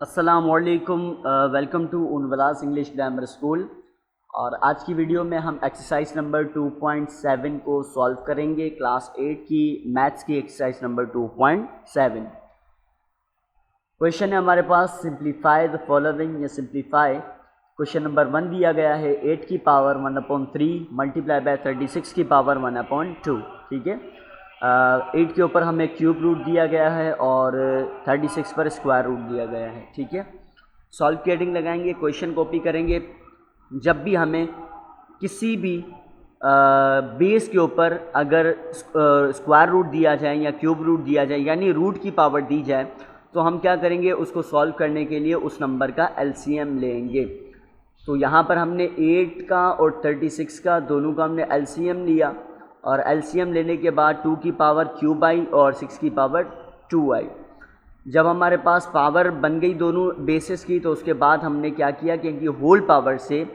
अस्सलामुअलैकुम। Welcome to उनवलास English grammar school. और आज की वीडियो में हम एक्सरसाइज नंबर 2.7 को सॉल्व करेंगे। क्लास 8 की मैथ्स की एक्सरसाइज नंबर 2.7। क्वेश्चन है हमारे पास, सिंप्लीफाई द फॉलोइंग या सिंप्लीफाई। क्वेश्चन नंबर 1 दिया गया है 8 की पावर 1/3 मल्टीप्लाई बाय 36 की पावर 1/2। ठीक है, 8 के ऊपर हमें क्यूब रूट दिया गया है और 36 पर स्क्वायर रूट दिया गया है। ठीक है, सॉल्व की हेडिंग लगाएंगे, क्वेश्चन कॉपी करेंगे। जब भी हमें किसी भी बेस के ऊपर अगर स्क्वायर रूट दिया जाए या क्यूब रूट दिया जाए यानी रूट की पावर दी जाए तो हम क्या करेंगे, उसको सॉल्व करने के लिए उस नंबर का एलसीएम लेंगे। तो यहाँ पर हमने 8 का और 36 का दोनों का हमने एलसीएम लिया और एलसीएम लेने के बाद 2 की पावर क्यूब आई और 6 की पावर 2 आई। जब हमारे पास पावर बन गई दोनों बेसिस की तो उसके बाद हमने क्या किया कि इनकी होल पावर से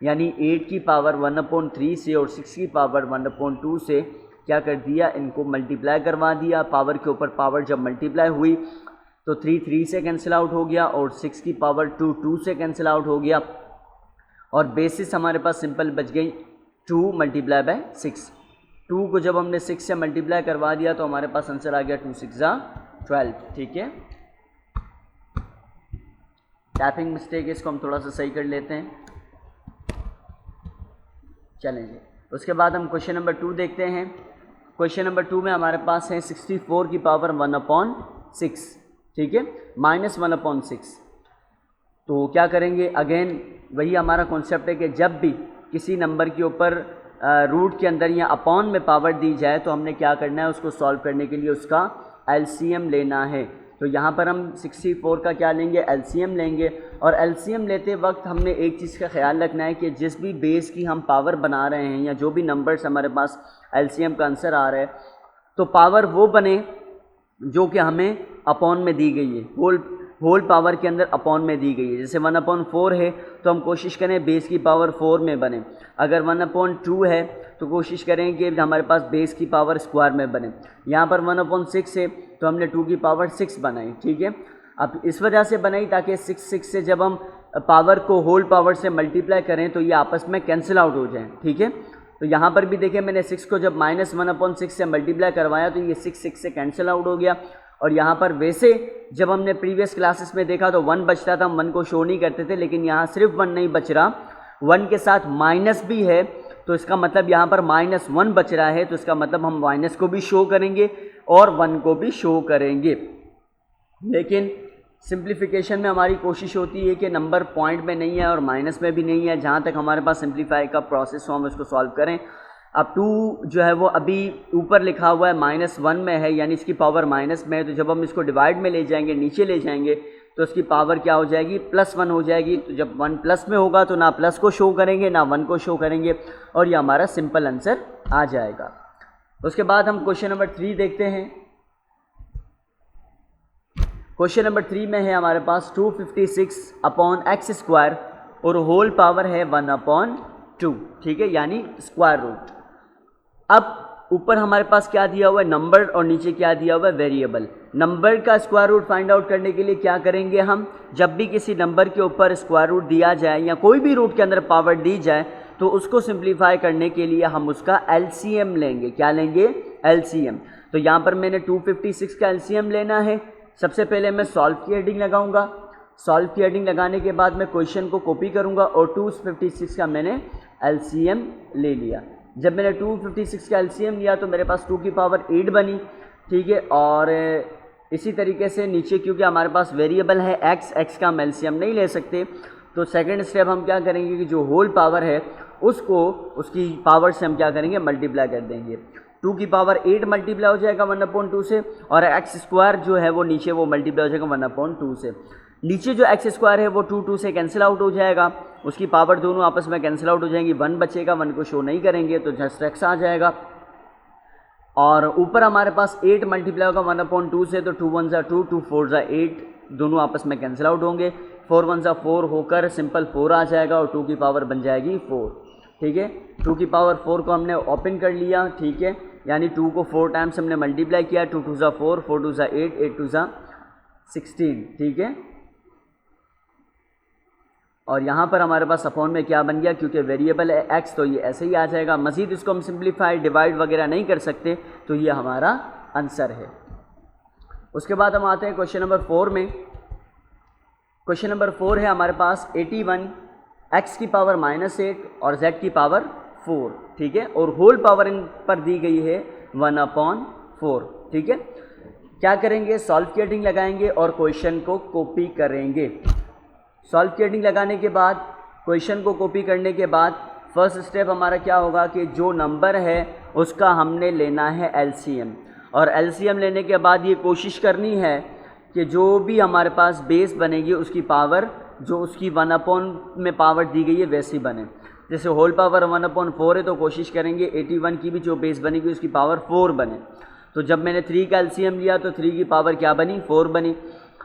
यानी 8 की पावर 1/3 से और 6 की पावर 1/2 से क्या कर दिया, इनको मल्टीप्लाई करवा दिया। पावर के ऊपर पावर जब मल्टीप्लाई हुई तो 3 से कैंसिल आउट हो गया और 6 की पावर 2 से कैंसिल आउट हो गया और बेसिस हमारे पास सिंपल बच गई 2 मल्टीप्लाई बाय 6। 2 को जब हमने 6 से मल्टीप्लाई करवा दिया तो हमारे पास आंसर आ गया 2 6 12। ठीक है, टाइपिंग मिस्टेक है, इसको हम थोड़ा सा सही कर लेते हैं। चलेंगे, उसके बाद हम क्वेश्चन नंबर 2 देखते हैं। क्वेश्चन नंबर 2 में हमारे पास है 64 की पावर 1/6। ठीक है, -1/6। तो क्या करेंगे, अगेन वही हमारा कॉन्सेप्ट है कि जब भी किसी नंबर के ऊपर रूट के अंदर या अपॉन में पावर दी जाए तो हमने क्या करना है, उसको सॉल्व करने के लिए उसका एलसीएम लेना है। तो यहाँ पर हम 64 का क्या लेंगे, एलसीएम लेंगे। और एलसीएम लेते वक्त हमने एक चीज़ का ख्याल रखना है कि जिस भी बेस की हम पावर बना रहे हैं या जो भी नंबर्स हमारे पास एलसीएम का आंसर आ रहा है तो पावर वो बने जो कि हमें अपॉन में दी गई है, होल पावर के अंदर अपॉन में दी गई है। जैसे 1/4 है तो हम कोशिश करें बेस की पावर 4 में बने। अगर 1/2 है तो कोशिश करें कि हमारे पास बेस की पावर स्क्वायर में बने। यहाँ पर 1/6 है तो हमने 2 की पावर 6 बनाई। ठीक है, अब इस वजह से बनाई ताकि 6 से जब हम पावर को होल पावर से मल्टीप्लाई करें तो ये आपस में कैंसिल आउट हो जाएँ। ठीक है, तो यहाँ पर भी देखें मैंने 6 को जब -1/6 से मल्टीप्लाई करवाया तो ये 6 से कैंसिल आउट हो गया। और यहाँ पर वैसे जब हमने प्रीवियस क्लासेस में देखा तो 1 बचता था, हम 1 को शो नहीं करते थे, लेकिन यहाँ सिर्फ 1 नहीं बच रहा, 1 के साथ माइनस भी है तो इसका मतलब यहाँ पर -1 बच रहा है। तो इसका मतलब हम माइनस को भी शो करेंगे और 1 को भी शो करेंगे। लेकिन सिंप्लीफिकेशन में हमारी कोशिश होती है कि नंबर पॉइंट में नहीं है और माइनस में भी नहीं है, जहाँ तक हमारे पास सिंप्लीफाई का प्रोसेस हो हम इसको सॉल्व करें। अब 2 जो है वो अभी ऊपर लिखा हुआ है -1 में है यानी इसकी पावर माइनस में है। तो जब हम इसको डिवाइड में ले जाएंगे, नीचे ले जाएंगे तो इसकी पावर क्या हो जाएगी, +1 हो जाएगी। तो जब 1 प्लस में होगा तो ना प्लस को शो करेंगे ना 1 को शो करेंगे और ये हमारा सिंपल आंसर आ जाएगा। उसके बाद हम क्वेश्चन नंबर 3 देखते हैं। क्वेश्चन नंबर 3 में है हमारे पास 256/x² और होल पावर है 1/2। ठीक है, यानी स्क्वायर रूट। अब ऊपर हमारे पास क्या दिया हुआ है, नंबर, और नीचे क्या दिया हुआ है, वेरिएबल। नंबर का स्क्वायर रूट फाइंड आउट करने के लिए क्या करेंगे हम, जब भी किसी नंबर के ऊपर स्क्वायर रूट दिया जाए या कोई भी रूट के अंदर पावर दी जाए तो उसको सिंप्लीफाई करने के लिए हम उसका एलसीएम लेंगे। क्या लेंगे, एलसीएम। तो यहाँ पर मैंने 256 का एलसीएम लेना है। सबसे पहले मैं सॉल्व की हेडिंग लगाऊंगा। सॉल्व की हेडिंग लगाने के बाद मैं क्वेश्चन को कॉपी करूंगा और 256 का मैंने एलसीएम ले लिया। जब मैंने 256 का एलसीएम लिया तो मेरे पास 2 की पावर 8 बनी। ठीक है, और इसी तरीके से नीचे क्योंकि हमारे पास वेरिएबल है x का हम एलसीएम नहीं ले सकते तो सेकंड स्टेप हम क्या करेंगे कि जो होल पावर है उसको उसकी पावर से हम क्या करेंगे, मल्टीप्लाई कर देंगे। 2 की पावर 8 मल्टीप्लाई हो जाएगा 1/2 से और x² जो है वो नीचे वो मल्टीप्लाई हो जाएगा 1/2 से। नीचे जो x² है वो 2 से कैंसिल आउट हो जाएगा, उसकी पावर दोनों आपस में कैंसिल आउट हो जाएंगी। 1 बचेगा, 1 को शो नहीं करेंगे तो जस्ट x आ जाएगा। और ऊपर हमारे पास 8 मल्टीप्लाई होगा 1/2 से तो 2 1 2 2 4 8 दोनों आपस में कैंसिल आउट होंगे। 4 1 4 होकर सिंपल 4 आ जाएगा और 2 की पावर बन जाएगी 4। ठीक है, 2 की पावर 4 को हमने ओपन कर लिया। ठीक है, यानी 2 को 4 टाइम्स हमने मल्टीप्लाई किया। 2 2 4 4 2 8 8 2 16। ठीक है, और यहाँ पर हमारे पास अपॉन में क्या बन गया, क्योंकि वेरिएबल है एक्स तो ये ऐसे ही आ जाएगा। मज़ीद इसको हम सिंप्लीफाई डिवाइड वगैरह नहीं कर सकते, तो ये हमारा आंसर है। उसके बाद हम आते हैं क्वेश्चन नंबर 4 में। क्वेश्चन नंबर 4 है हमारे पास 81 x की पावर -8 और z की पावर 4, ठीक है, और होल पावर इन पर दी गई है 1/4, ठीक है। क्या करेंगे, सॉल्व की हेडिंग लगाएंगे और क्वेश्चन को कॉपी करेंगे। सॉल्व की हेडिंग लगाने के बाद क्वेश्चन को कॉपी करने के बाद फर्स्ट स्टेप हमारा क्या होगा कि जो नंबर है उसका हमने लेना है एलसीएम, और एलसीएम लेने के बाद ये कोशिश करनी है कि जो भी हमारे पास बेस बनेगी उसकी पावर जो उसकी 1/, में पावर दी गई है वैसी बने। जैसे होल पावर 1/4 है तो कोशिश करेंगे 81 की भी जो बेस बनेगी उसकी पावर 4 बने। तो जब मैंने 3 का एलसीएम लिया तो 3 की पावर क्या बनी, 4 बनी।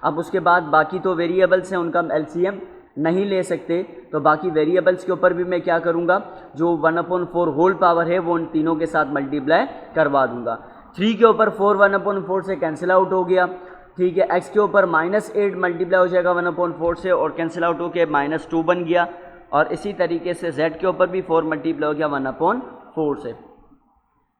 अब उसके बाद बाकी तो वेरिएबल्स हैं उनका एलसीएम नहीं ले सकते, तो बाकी वेरिएबल्स के ऊपर भी मैं क्या करूँगा, जो 1/4 होल पावर है वो उन तीनों के साथ मल्टीप्लाई करवा दूँगा। 3 के ऊपर 4 1/4 से कैंसिल आउट हो गया, ठीक है। x के ऊपर -8 मल्टीप्लाई हो जाएगा 1/4 से और कैंसिल आउट होकर -2 बन गया, और इसी तरीके से z के ऊपर भी 4 मल्टीप्लाई हो गया 1/4 से।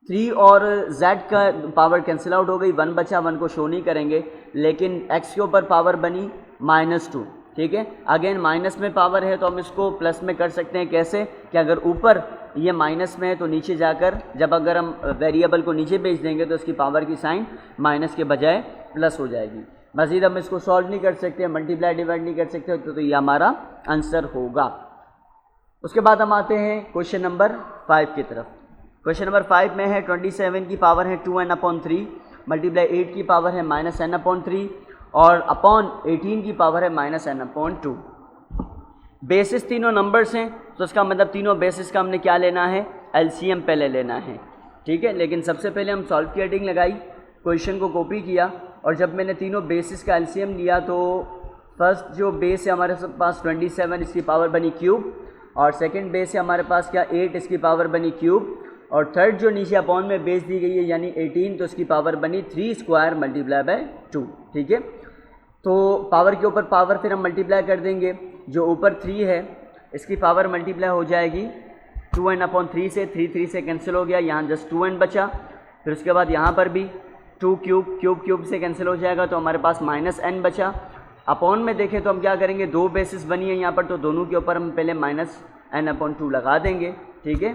3 और z का पावर कैंसिल आउट हो गई, 1 बचा, 1 को शो नहीं करेंगे, लेकिन x के ऊपर पावर बनी -2, ठीक है। अगेन माइनस में पावर है तो हम इसको प्लस में कर सकते हैं। कैसे कि अगर ऊपर ये माइनस में है तो नीचे जाकर जब अगर हम वेरिएबल को नीचे भेज देंगे तो इसकी पावर की साइन माइनस के बजाय प्लस हो जाएगी। मज़ीद हम इसको सॉल्व नहीं कर सकते, मल्टीप्लाई डिवाइड नहीं कर सकते, तो ये हमारा आंसर होगा। उसके बाद हम आते हैं क्वेश्चन नंबर 5 की तरफ। क्वेश्चन नंबर 5 में है 27 की पावर है 2n/3 मल्टीप्लाई 8 की पावर है -n/3 और अपॉन 18 की पावर है -n/2। बेसिस तीनों नंबर्स हैं तो इसका मतलब तीनों बेसिस का हमने क्या लेना है, एलसीएम पहले लेना है, ठीक है। लेकिन सबसे पहले हम सॉल्व की हेडिंग लगाई, क्वेश्चन को कॉपी किया, और जब मैंने तीनों बेसिस का एलसीएम लिया तो फर्स्ट जो बेस है हमारे पास 27, इसकी पावर बनी क्यूब, और सेकंड बेस है हमारे पास क्या 8, इसकी पावर बनी क्यूब, और थर्ड जो नीचे अपॉन में बेस दी गई है यानी 18, तो इसकी पावर बनी 3² मल्टीप्लाई बाय 2, ठीक है। तो पावर के ऊपर पावर फिर हम मल्टीप्लाई कर देंगे, जो ऊपर 3 है इसकी पावर मल्टीप्लाई हो जाएगी 2n/3 से, 3 से कैंसिल हो गया, यहाँ जस्ट 2n बचा। फिर उसके बाद यहाँ पर भी 2 क्यूब से कैंसिल हो जाएगा तो हमारे पास -n बचा। अपॉन में देखें तो हम क्या करेंगे, 2 बेसिस बनी है यहाँ पर, तो दोनों के ऊपर हम पहले -n/2 लगा देंगे, ठीक है।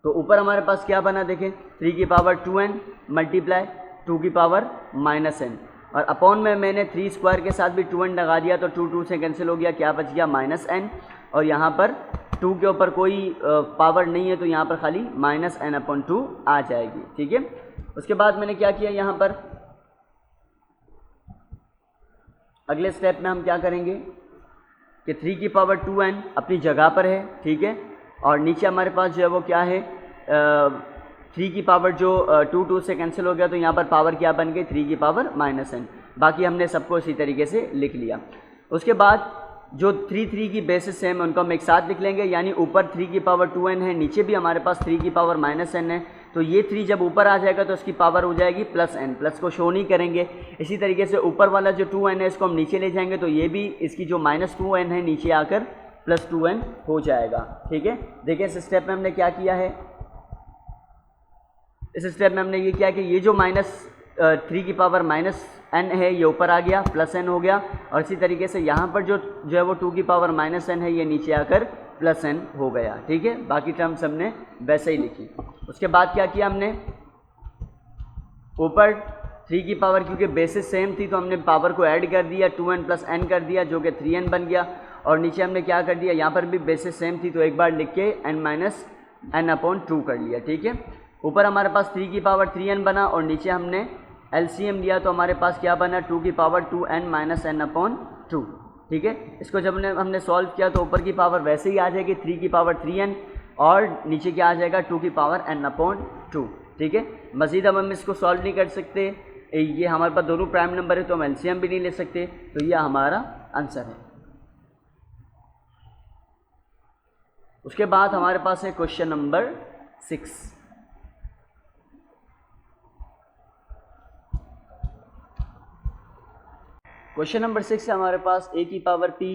तो ऊपर हमारे पास क्या बना देखें, 3 की पावर 2n मल्टीप्लाई 2 की पावर -n, और अपॉन में मैंने 3² के साथ भी 2n लगा दिया तो 2 से कैंसिल हो गया, क्या बच गया -n, और यहाँ पर 2 के ऊपर कोई पावर नहीं है तो यहाँ पर खाली -n/2 आ जाएगी, ठीक है। उसके बाद मैंने क्या किया, यहाँ पर अगले स्टेप में हम क्या करेंगे कि 3 की पावर 2n अपनी जगह पर है, ठीक है, और नीचे हमारे पास जो है वो क्या है 3 की पावर जो 2 से कैंसिल हो गया तो यहाँ पर पावर क्या बन गई, 3 की पावर -n। बाकी हमने सबको इसी तरीके से लिख लिया। उसके बाद जो 3 की बेसिस हैं उनको हम एक साथ लिख लेंगे, यानी ऊपर 3 की पावर 2n है, नीचे भी हमारे पास 3 की पावर -n है, तो ये 3 जब ऊपर आ जाएगा तो इसकी पावर हो जाएगी +n, प्लस को शो नहीं करेंगे। इसी तरीके से ऊपर वाला जो 2n है इसको हम नीचे ले जाएंगे तो ये भी इसकी जो -2n है नीचे आकर +2n हो जाएगा, ठीक है। देखिए इस स्टेप में हमने क्या किया है, इस स्टेप में हमने ये किया कि ये जो -3 की पावर -n है ये ऊपर आ गया, +n हो गया, और इसी तरीके से यहाँ पर जो है वो 2 की पावर -n है ये नीचे आकर +n हो गया, ठीक है। बाकी टर्म्स हमने वैसे ही लिखी। उसके बाद क्या किया हमने, ऊपर 3 की पावर क्योंकि बेसिस सेम थी तो हमने पावर को ऐड कर दिया, 2n + n कर दिया जो कि 3n बन गया, और नीचे हमने क्या कर दिया, यहाँ पर भी बेसिस सेम थी तो एक बार लिख के n-n/2 कर लिया, ठीक है। ऊपर हमारे पास 3 की पावर 3n बना और नीचे हमने एलसीएम लिया तो हमारे पास क्या बना, 2 की पावर 2n - n/2, ठीक है। इसको जब हमने सॉल्व किया तो ऊपर की पावर वैसे ही आ जाएगी 3 की पावर 3n, और नीचे क्या आ जाएगा 2 की पावर n/2, ठीक है। मज़ीद अब हम इसको सॉल्व नहीं कर सकते, ये हमारे पास दोनों प्राइम नंबर है तो हम एलसीएम भी नहीं ले सकते, तो ये हमारा आंसर है। उसके बाद हमारे पास है क्वेश्चन नंबर 6। क्वेश्चन नंबर 6 है हमारे पास a की पावर p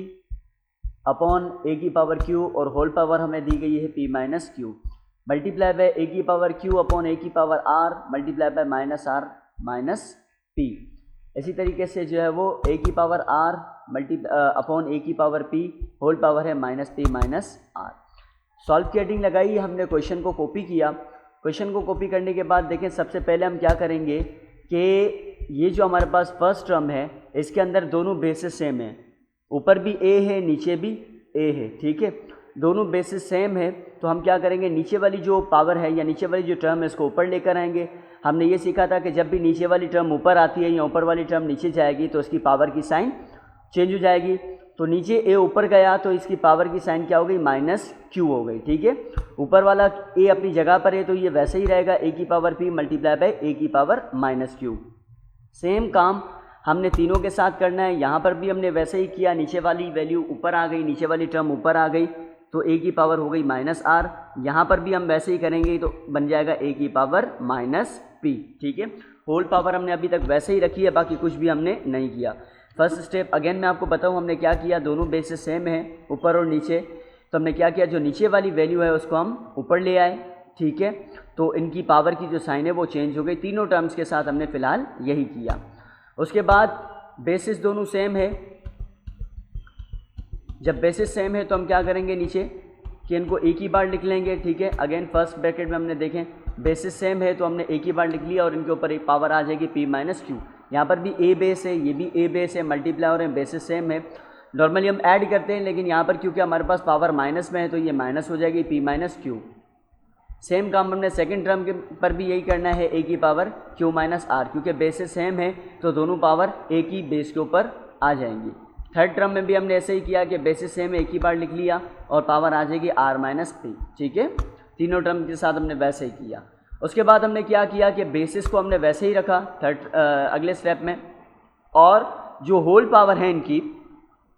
अपॉन ए की पावर क्यू और होल पावर हमें दी गई है p minus q, multiply by a की पावर क्यू अपॉन ए की power r multiply by minus r minus p. इसी तरीके से जो है वो ए की पावर आर अपॉन ए की पावर पी होल पावर है minus P minus R. Solve की हेडिंग लगाई, हमने क्वेश्चन को कॉपी किया। क्वेश्चन को कॉपी करने के बाद देखें सबसे पहले हम क्या करेंगे कि ये जो हमारे पास फर्स्ट टर्म है इसके अंदर दोनों बेसिस सेम है, ऊपर भी ए है नीचे भी ए है, ठीक है, दोनों बेसिस सेम है। तो हम क्या करेंगे, नीचे वाली जो पावर है या नीचे वाली जो टर्म है इसको ऊपर लेकर आएंगे। हमने ये सीखा था कि जब भी नीचे वाली टर्म ऊपर आती है या ऊपर वाली टर्म नीचे जाएगी तो इसकी पावर की साइन चेंज हो जाएगी। तो नीचे ए ऊपर गया तो इसकी पावर की साइन क्या हो गई, माइनस क्यू हो गई, ठीक है। ऊपर वाला ए अपनी जगह पर है तो ये वैसे ही रहेगा, ए की power P multiply by a की पावर माइनस क्यू। सेम काम हमने तीनों के साथ करना है। यहाँ पर भी हमने वैसे ही किया, नीचे वाली वैल्यू ऊपर आ गई, नीचे वाली टर्म ऊपर आ गई तो ए की पावर हो गई माइनस आर। यहाँ पर भी हम वैसे ही करेंगे तो बन जाएगा ए की पावर माइनस पी, ठीक है। होल पावर हमने अभी तक वैसे ही रखी है, बाकी कुछ भी हमने नहीं किया। फर्स्ट स्टेप अगेन मैं आपको बताऊँ हमने क्या किया, दोनों बेसिस सेम है ऊपर और नीचे, तो हमने क्या किया, जो नीचे वाली वैल्यू है उसको हम ऊपर ले आए, ठीक है। तो इनकी पावर की जो साइन है वो चेंज हो गई। तीनों टर्म्स के साथ हमने फ़िलहाल यही किया। उसके बाद बेसिस दोनों सेम है, जब बेसिस सेम है तो हम क्या करेंगे नीचे कि इनको एक ही बार लिख लेंगे, ठीक है। अगेन फर्स्ट ब्रैकेट में हमने देखें बेसिस सेम है तो हमने एक ही बार लिख लिया और इनके ऊपर एक पावर आ जाएगी पी माइनस क्यू। यहाँ पर भी ए बेस है, ये भी ए बेस है, मल्टीप्लाई हो रहे हैं, बेसिस सेम है। नॉर्मली हम ऐड करते हैं लेकिन यहाँ पर क्योंकि हमारे पास पावर माइनस में है तो ये माइनस हो जाएगी पी माइनस क्यू। सेम काम हमने सेकंड टर्म के पर भी यही करना है, ए की पावर क्यू माइनस आर, क्योंकि बेसिस सेम है तो दोनों पावर ए की बेस के ऊपर आ जाएंगी। थर्ड टर्म में भी हमने ऐसे ही किया कि बेसिस सेम है, एक ही बार लिख लिया और पावर आ जाएगी आर माइनस पी, ठीक है। तीनों टर्म के साथ हमने वैसे ही किया। उसके बाद हमने क्या किया कि बेसिस को हमने वैसे ही रखा अगले स्टेप में, और जो होल पावर है इनकी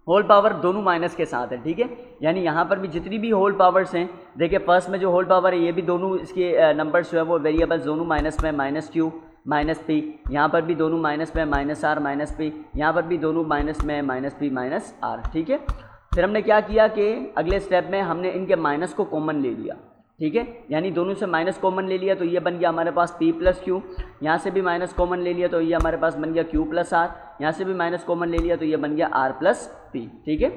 होल पावर दोनों माइनस के साथ है, ठीक है। यानी यहाँ पर भी जितनी भी होल पावर्स हैं, देखिए फर्स्ट में जो होल पावर है ये भी दोनों इसके नंबर्स जो है वो वेरिएबल्स दोनों माइनस में, माइनस क्यू माइनस पी, यहाँ पर भी दोनों माइनस में, माइनस आर माइनस पी, यहाँ पर भी दोनों माइनस में, माइनस पी माइनस आर, ठीक है। फिर हमने क्या किया कि अगले स्टेप में हमने इनके माइनस को कॉमन ले लिया, ठीक है। यानी दोनों से माइनस कॉमन ले लिया तो ये बन गया हमारे पास पी प्लस क्यू, यहाँ से भी माइनस कॉमन ले लिया तो ये हमारे पास बन गया क्यू प्लस आर, यहाँ से भी माइनस कॉमन ले लिया तो ये बन गया आर प्लस पी, ठीक है।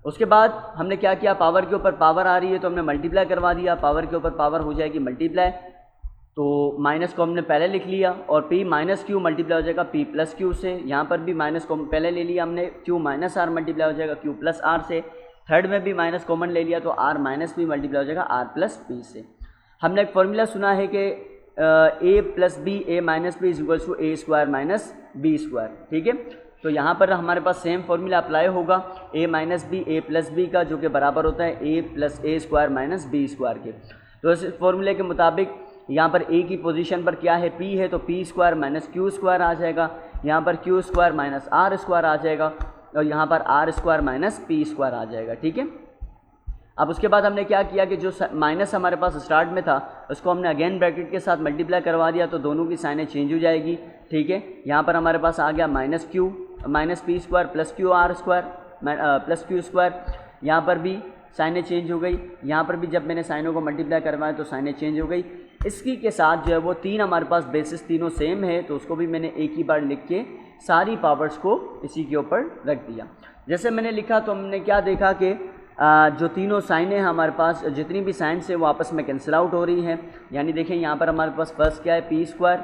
उसके बाद हमने क्या किया, पावर के ऊपर पावर आ रही है तो हमने मल्टीप्लाई करवा दिया, पावर के ऊपर पावर हो जाएगी मल्टीप्लाई, तो माइनस को हमने पहले लिख लिया और पी माइनस क्यू मल्टीप्लाई हो जाएगा पी प्लस क्यू से। यहाँ पर भी माइनस को पहले ले लिया हमने, क्यू माइनस आर मल्टीप्लाई हो जाएगा क्यू प्लस आर से। थर्ड में भी माइनस कॉमन ले लिया तो आर माइनस पी मल्टीप्लाई हो जाएगा आर प्लस पी से। हमने एक फॉर्मूला सुना है कि a plus b a minus b is equals to a square minus B square, ठीक है। तो यहाँ पर हमारे पास सेम फॉर्मूला अप्लाई होगा, ए माइनस बी ए प्लस बी का, जो कि बराबर होता है ए plus a square minus B square के। तो इस फॉर्मूले के मुताबिक यहाँ पर ए की पोजीशन पर क्या है, पी है, तो p square minus q square आ जाएगा, यहाँ पर q square minus r square आ जाएगा और यहाँ पर r square minus p square आ जाएगा, ठीक है। अब उसके बाद हमने क्या किया कि जो माइनस हमारे पास स्टार्ट में था उसको हमने अगेन ब्रैकेट के साथ मल्टीप्लाई करवा दिया तो दोनों की साइनें चेंज हो जाएगी, ठीक है। यहाँ पर हमारे पास आ गया minus Q minus p square plus Q R square plus Q square, यहाँ पर भी साइनें चेंज हो गई, यहाँ पर भी जब मैंने साइनों को मल्टीप्लाई करवाया तो साइनें चेंज हो गई। इसकी के साथ जो है वो तीन हमारे पास बेसिस तीनों सेम है तो उसको भी मैंने एक ही बार लिख के सारी पावर्स को इसी के ऊपर रख दिया। जैसे मैंने लिखा तो हमने क्या देखा कि जो तीनों साइनें हैं हमारे पास, जितनी भी साइंस है वो आपस में कैंसिल आउट हो रही हैं। यानी देखें यहाँ पर हमारे पास फर्स्ट क्या है, पी स्क्वायर,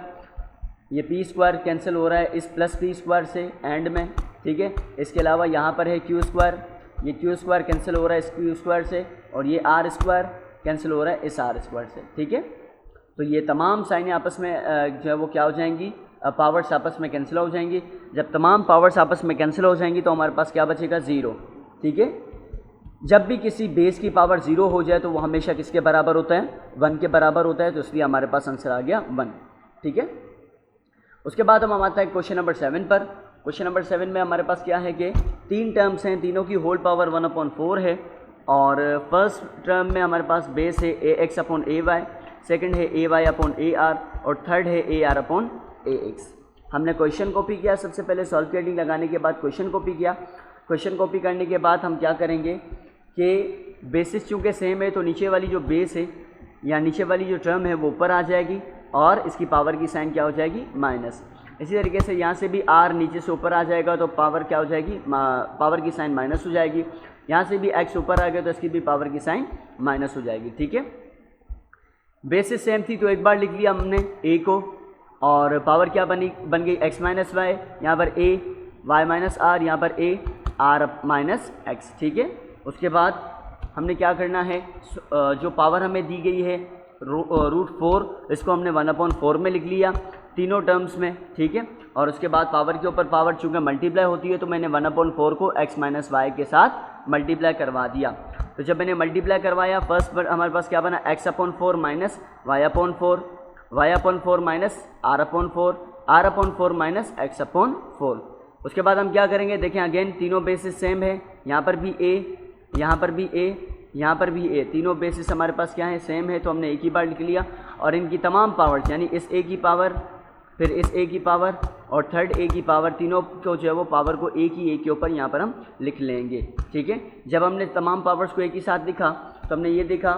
ये पी स्क्वायर कैंसिल हो रहा है इस प्लस पी स्क्वायर से एंड में, ठीक है। इसके अलावा यहाँ पर है क्यू स्क्वायर, ये क्यू स्क्वायर कैंसिल हो रहा है इस क्यू स्क्वायर से, और ये आर स्क्वायर कैंसिल हो रहा है इस आर स्क्वायर से, ठीक है। तो ये तमाम साइनें आपस में जो है वो क्या हो जाएंगी, पावर्स आपस में कैंसिल हो जाएंगी। जब तमाम पावर्स आपस में कैंसिल हो जाएंगी तो हमारे पास क्या बचेगा, ज़ीरो, ठीक है। जब भी किसी बेस की पावर ज़ीरो हो जाए तो वो हमेशा किसके बराबर होता है, 1 के बराबर होता है, तो इसलिए हमारे पास आंसर आ गया 1, ठीक है। उसके बाद हम आते हैं क्वेश्चन नंबर 7 पर। क्वेश्चन नंबर 7 में हमारे पास क्या है कि तीन टर्म्स हैं, तीनों की होल पावर 1/4 है, और फर्स्ट टर्म में हमारे पास बेस है ए एक्स अपॉन ए वाई, सेकेंड है ए वाई अपॉन ए आर, और थर्ड है A R upon A x. हमने क्वेश्चन कॉपी किया, सबसे पहले सॉल्व की हेडिंग लगाने के बाद क्वेश्चन कॉपी किया। क्वेश्चन कॉपी करने के बाद हम क्या करेंगे कि बेसिस चूँकि सेम है तो नीचे वाली जो बेस है या नीचे वाली जो टर्म है वो ऊपर आ जाएगी और इसकी पावर की साइन क्या हो जाएगी माइनस। इसी तरीके से यहाँ से भी r नीचे से ऊपर आ जाएगा तो पावर क्या हो जाएगी, पावर की साइन माइनस हो जाएगी। यहाँ से भी x ऊपर आ गया तो इसकी भी पावर की साइन माइनस हो जाएगी। ठीक है, बेसिस सेम थी तो एक बार लिख लिया हमने a को और पावर क्या बन गई x माइनस वाई, यहाँ पर a y माइनस आर, यहाँ पर a r माइनस x। ठीक है, उसके बाद हमने क्या करना है, जो पावर हमें दी गई है √4 इसको हमने 1/4 में लिख लिया तीनों टर्म्स में। ठीक है, और उसके बाद पावर के ऊपर पावर चूँकि मल्टीप्लाई होती है तो मैंने 1/4 को x माइनस वाई के साथ मल्टीप्लाई करवा दिया। तो जब मैंने मल्टीप्लाई करवाया फर्स्ट पर हमारे पास क्या बना, x/4 minus y/4, y/4 minus r/4, r/4 minus x/4। उसके बाद हम क्या करेंगे, देखें अगेन तीनों बेसिस सेम है, यहाँ पर भी a, यहाँ पर भी a, यहाँ पर भी a, तीनों बेसिस हमारे पास क्या है, सेम है तो हमने एक ही बार लिख लिया। और इनकी तमाम पावर्स यानी इस a की पावर, फिर इस a की पावर और थर्ड a की पावर, तीनों को जो है वो पावर को एक ही a के ऊपर यहाँ पर हम लिख लेंगे। ठीक है, जब हमने तमाम पावर्स को एक ही साथ लिखा तो हमने ये देखा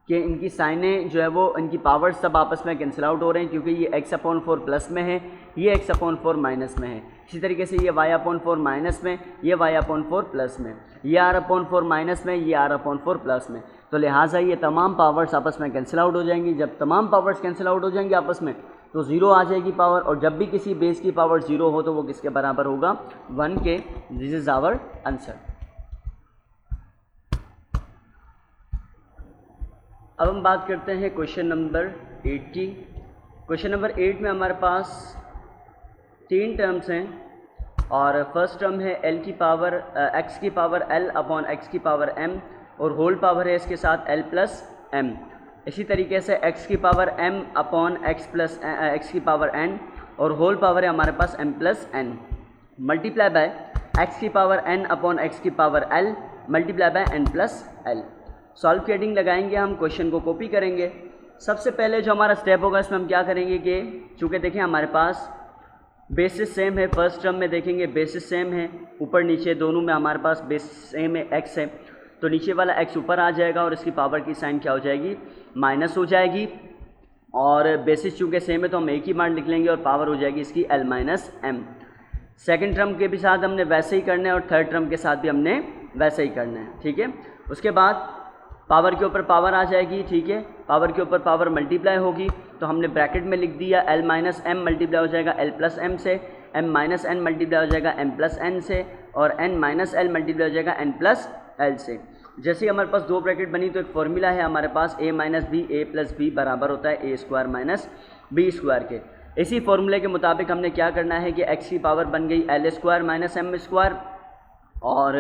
कि इनकी साइनें जो है वो इनकी पावर्स सब आपस में कैंसिल आउट हो रहे हैं क्योंकि ये x/4 प्लस में है, ये x/4 माइनस में है। इसी तरीके से ये y/4 माइनस में, ये y/4 प्लस में, ये r/4 माइनस में, ये r/4 प्लस में। तो लिहाजा ये तमाम पावर्स आपस में कैंसिल आउट हो जाएंगी। जब तमाम पावर्स कैंसिल आउट हो जाएंगी आपस में तो ज़ीरो आ जाएगी पावर, और जब भी किसी बेस की पावर ज़ीरो हो तो वो किसके बराबर होगा, 1 के। This is our answer. अब हम बात करते हैं क्वेश्चन नंबर 8 की। क्वेश्चन नंबर 8 में हमारे पास 3 टर्म्स हैं और फर्स्ट टर्म है x की पावर l/x की पावर m और होल पावर है इसके साथ l प्लस m। इसी तरीके से x की पावर m/x की पावर n और होल पावर है हमारे पास m plus n multiply by x की पावर n/x की power l multiply by n plus l। Solve की हेडिंग लगाएंगे, हम क्वेश्चन को कॉपी करेंगे। सबसे पहले जो हमारा स्टेप होगा इसमें हम क्या करेंगे कि चूँकि देखें हमारे पास बेसिस सेम है, फर्स्ट टर्म में देखेंगे बेसिस सेम है, ऊपर नीचे दोनों में हमारे पास बेस सेम है, x है, तो नीचे वाला x ऊपर आ जाएगा और इसकी पावर की साइन क्या हो जाएगी, माइनस हो जाएगी। और बेसिस चूँकि सेम है तो हम एक ही बार लिख लेंगे और पावर हो जाएगी इसकी l minus m। Second term के भी साथ हमने वैसे ही करना है और थर्ड टर्म के साथ भी हमने वैसे ही करना है। ठीक है, उसके बाद पावर के ऊपर पावर आ जाएगी। ठीक है, पावर के ऊपर पावर मल्टीप्लाई होगी तो हमने ब्रैकेट में लिख दिया l माइनस m मल्टीप्लाई हो जाएगा l प्लस m से, m माइनस n मल्टीप्लाई हो जाएगा m प्लस n से और n माइनस l मल्टीप्लाई हो जाएगा n प्लस l से। जैसे ही हमारे पास दो ब्रैकेट बनी तो एक फॉर्मूला है हमारे पास a minus B a plus B बराबर होता है a square minus B square के। इसी फॉर्मूले के मुताबिक हमने क्या करना है कि x की पावर बन गई l square minus m square और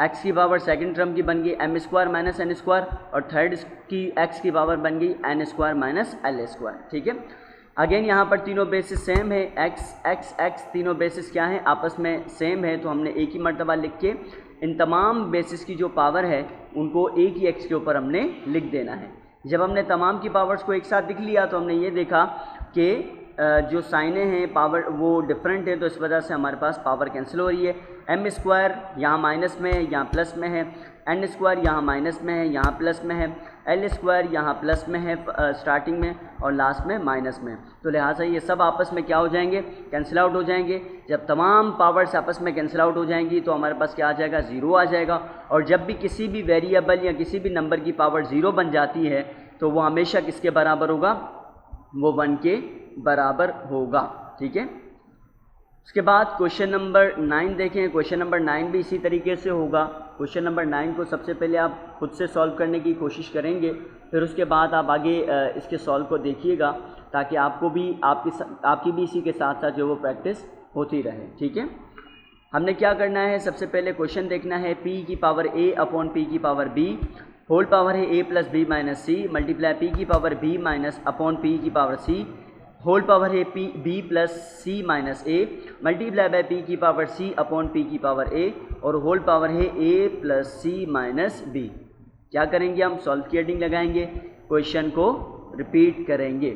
x की पावर सेकंड टर्म की बन गई m square minus n square और थर्ड की x की पावर बन गई n square minus l square. ठीक है, अगेन यहाँ पर तीनों बेसिस सेम है, x तीनों बेसिस क्या हैं, आपस में सेम है तो हमने एक ही मर्तबा लिख के इन तमाम बेसिस की जो पावर है उनको एक ही x के ऊपर हमने लिख देना है। जब हमने तमाम की पावर्स को एक साथ लिख लिया तो हमने ये देखा कि जो साइनें हैं पावर वो डिफरेंट है तो इस वजह से हमारे पास पावर कैंसिल हो रही है। m स्क्वायर यहाँ माइनस में है, यहाँ प्लस में है, n स्क्वायर यहाँ माइनस में है, यहाँ प्लस में है, l स्क्वायर यहाँ प्लस में है स्टार्टिंग में और लास्ट में माइनस में। तो लिहाजा ये सब आपस में क्या हो जाएंगे, कैंसिल आउट हो जाएंगे। जब तमाम पावर्स आपस में कैंसिल आउट हो जाएंगी तो हमारे पास क्या आ जाएगा, ज़ीरो आ जाएगा। और जब भी किसी भी वेरिएबल या किसी भी नंबर की पावर ज़ीरो बन जाती है तो वो हमेशा किसके बराबर होगा, वो 1 के बराबर होगा। ठीक है, उसके बाद क्वेश्चन नंबर 9 देखें। क्वेश्चन नंबर 9 भी इसी तरीके से होगा। क्वेश्चन नंबर 9 को सबसे पहले आप खुद से सॉल्व करने की कोशिश करेंगे, फिर उसके बाद आप आगे इसके सॉल्व को देखिएगा ताकि आपको भी आपकी भी इसी के साथ साथ जो वो प्रैक्टिस होती रहे। ठीक है, हमने क्या करना है, सबसे पहले क्वेश्चन देखना है p की पावर a अपॉन p की पावर b होल पावर है a plus B minus C multiply p की power b minus upon p की पावर c होल पावर है b plus C minus a multiply by p की power c upon p की power a और whole power है a plus c minus b। क्या करेंगे, हम सॉल्व की हेडिंग लगाएंगे, क्वेश्चन को रिपीट करेंगे।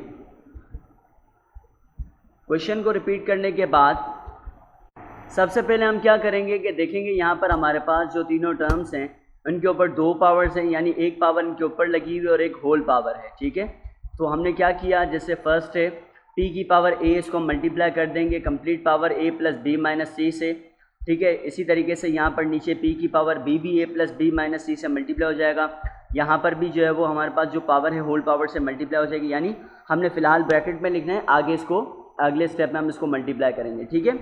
क्वेश्चन को रिपीट करने के बाद सबसे पहले हम क्या करेंगे कि देखेंगे यहाँ पर हमारे पास जो तीनों टर्म्स हैं उनके ऊपर दो पावर्स हैं, यानी एक पावर इनके ऊपर लगी हुई और एक होल पावर है। ठीक है, तो हमने क्या किया, जैसे फर्स्ट है p की पावर a, इसको मल्टीप्लाई कर देंगे complete power a plus B minus c से। ठीक है, इसी तरीके से यहाँ पर नीचे p की पावर b भी a plus B minus c से मल्टीप्लाई हो जाएगा। यहाँ पर भी जो है वो हमारे पास जो पावर है होल पावर से मल्टीप्लाई हो जाएगी, यानी हमने फ़िलहाल ब्रैकेट में लिखना है, आगे इसको अगले स्टेप में हम इसको मल्टीप्लाई करेंगे। ठीक है,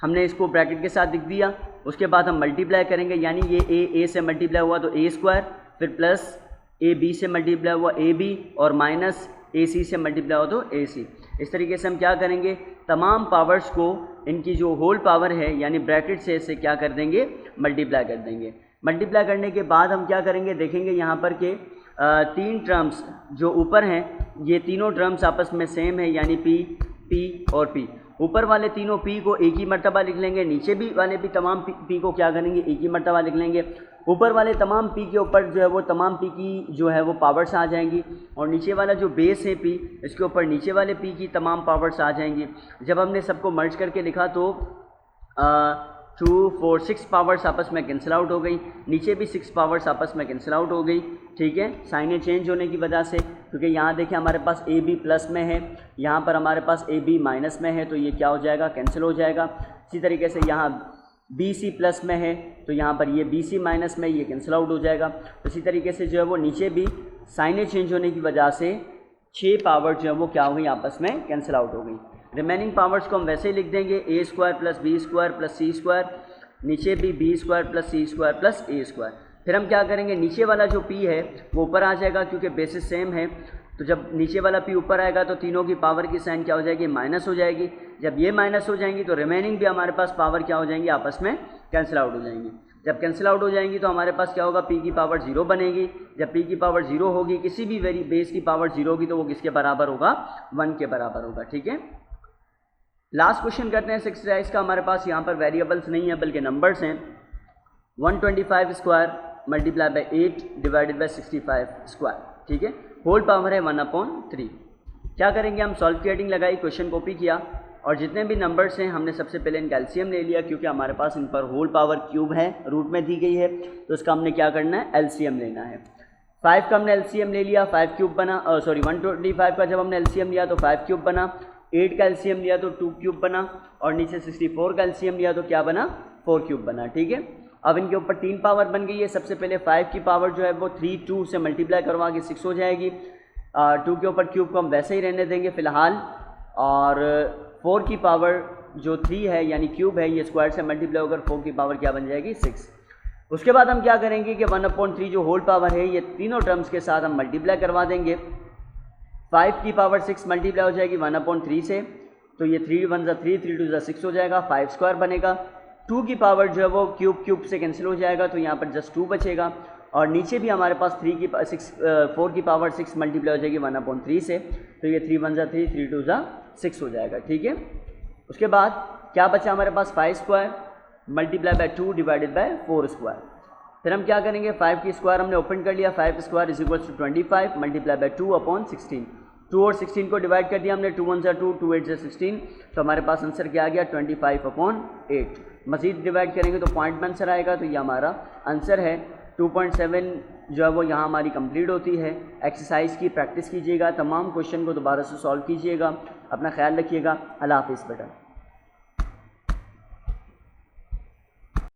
हमने इसको ब्रैकेट के साथ लिख दिया, उसके बाद हम मल्टीप्लाई करेंगे, यानी ये a से मल्टीप्लाई हुआ तो a स्क्वायर, फिर प्लस ए बी से मल्टीप्लाई हुआ ए बी, और माइनस ए सी से मल्टीप्लाई हुआ तो ए सी। इस तरीके से हम क्या करेंगे, तमाम पावर्स को इनकी जो होल पावर है यानी ब्रैकेट से इसे क्या कर देंगे, मल्टीप्लाई कर देंगे। मल्टीप्लाई करने के बाद हम क्या करेंगे, देखेंगे यहाँ पर के तीन टर्म्स जो ऊपर हैं ये तीनों टर्म्स आपस में सेम है, यानी p, p और p। ऊपर वाले तीनों p को एक ही मर्तबा लिख लेंगे, नीचे भी वाले भी तमाम p को क्या करेंगे, एक ही मर्तबा लिख लेंगे। ऊपर वाले तमाम p के ऊपर जो है वो तमाम p की जो है वो पावर्स आ जाएंगी, और नीचे वाला जो बेस है p, इसके ऊपर नीचे वाले p की तमाम पावर्स आ जाएंगी। जब हमने सबको मर्ज करके लिखा तो 2 4 6 पावर्स आपस में कैंसिल आउट हो गई, नीचे भी 6 पावर्स आपस में कैंसिल आउट हो गई। ठीक है, साइनें चेंज होने की वजह से, क्योंकि यहाँ देखिए हमारे पास ए बी प्लस में है, यहाँ पर हमारे पास ए बी माइनस में है, तो ये क्या हो जाएगा, कैंसिल हो जाएगा। इसी तरीके से यहाँ बी सी प्लस में है तो यहाँ पर ये बी सी माइनस में, ये कैंसिल आउट हो जाएगा। तो इसी तरीके से जो है वो नीचे भी साइनें चेंज होने की वजह से 6 पावर जो है वो क्या हो गई, आपस में कैंसिल आउट हो गई। रिमेनिंग पावर्स को हम वैसे ही लिख देंगे, a square plus b square plus c square, नीचे भी b square plus c square plus a square. फिर हम क्या करेंगे, नीचे वाला जो p है वो ऊपर आ जाएगा, क्योंकि बेसिस सेम है, तो जब नीचे वाला p ऊपर आएगा तो तीनों की पावर की साइन क्या हो जाएगी, माइनस हो जाएगी। जब ये माइनस हो जाएंगी तो रिमेनिंग भी हमारे पास पावर क्या हो जाएंगी, आपस में कैंसिल आउट हो जाएंगी। जब कैंसिल आउट हो जाएंगी तो हमारे पास क्या होगा, p की पावर 0 बनेगी। जब p की पावर 0 होगी, किसी भी बेस की पावर 0 होगी, तो वो किसके बराबर होगा, 1 के बराबर होगा। ठीक है, लास्ट क्वेश्चन करते हैं एक्सरसाइज का। हमारे पास यहाँ पर वेरिएबल्स नहीं है बल्कि नंबर्स हैं। 125 square multiply by 8 divided by 65 square. ठीक है, होल पावर है 1/3। क्या करेंगे, हम सॉल्व की हेडिंग लगाई, क्वेश्चन कॉपी किया, और जितने भी नंबर्स हैं हमने सबसे पहले इनका एलसीएम ले लिया, क्योंकि हमारे पास इन पर होल पावर क्यूब है, रूट में दी गई है, तो इसका हमने क्या करना है, एलसीएम लेना है। 5 का हमने एलसीएम ले लिया, 5 क्यूब बना, 125 का जब हमने एलसीएम लिया तो 5 क्यूब बना, 8 का एलसीएम लिया तो 2 क्यूब बना, और नीचे 64 का एलसीएम लिया तो क्या बना, 4 क्यूब बना। ठीक है, अब इनके ऊपर 3 पावर बन गई है। सबसे पहले 5 की पावर जो है वो 3 2 से मल्टीप्लाई करवा के 6 हो जाएगी। 2 के ऊपर क्यूब को हम वैसे ही रहने देंगे फ़िलहाल, और 4 की पावर जो 3 है यानी क्यूब है, ये स्क्वायर से मल्टीप्लाई होकर 4 की पावर क्या बन जाएगी, 6। उसके बाद हम क्या करेंगे कि 1/3 जो होल पावर है ये तीनों टर्म्स के साथ हम मल्टीप्लाई करवा देंगे। 5 की पावर 6 मल्टीप्लाई हो जाएगी 1/3 से, तो ये 3 1 3 3 2 6 हो जाएगा, 5 स्क्वायर बनेगा। 2 की पावर जो है वो क्यूब से कैंसिल हो जाएगा, तो यहाँ पर जस्ट 2 बचेगा, और नीचे भी हमारे पास 4 की पावर 6 मल्टीप्लाई हो जाएगी 1/3 से, तो ये 3 1 3 3 2 6 हो जाएगा। ठीक है, उसके बाद क्या बचा हमारे पास, 5 square multiply by 2 divided by 4 square. फिर हम क्या करेंगे, 5 की स्क्वायर हमने ओपन कर लिया, 5 square is equal to 25 multiply by 2/16। 2 और 16 को डिवाइड कर दिया हमने, 2 1 2 2 8 16, तो हमारे पास आंसर क्या आ गया, 25/8। मज़ीद डिवाइड करेंगे तो पॉइंट में आंसर आएगा, तो ये हमारा आंसर है। 2.7 जो है वो यहाँ हमारी कंप्लीट होती है। एक्सरसाइज की प्रैक्टिस कीजिएगा, तमाम क्वेश्चन को दोबारा से सॉल्व कीजिएगा। अपना ख्याल रखिएगा। अल्लाह हाफिज़ बेटा।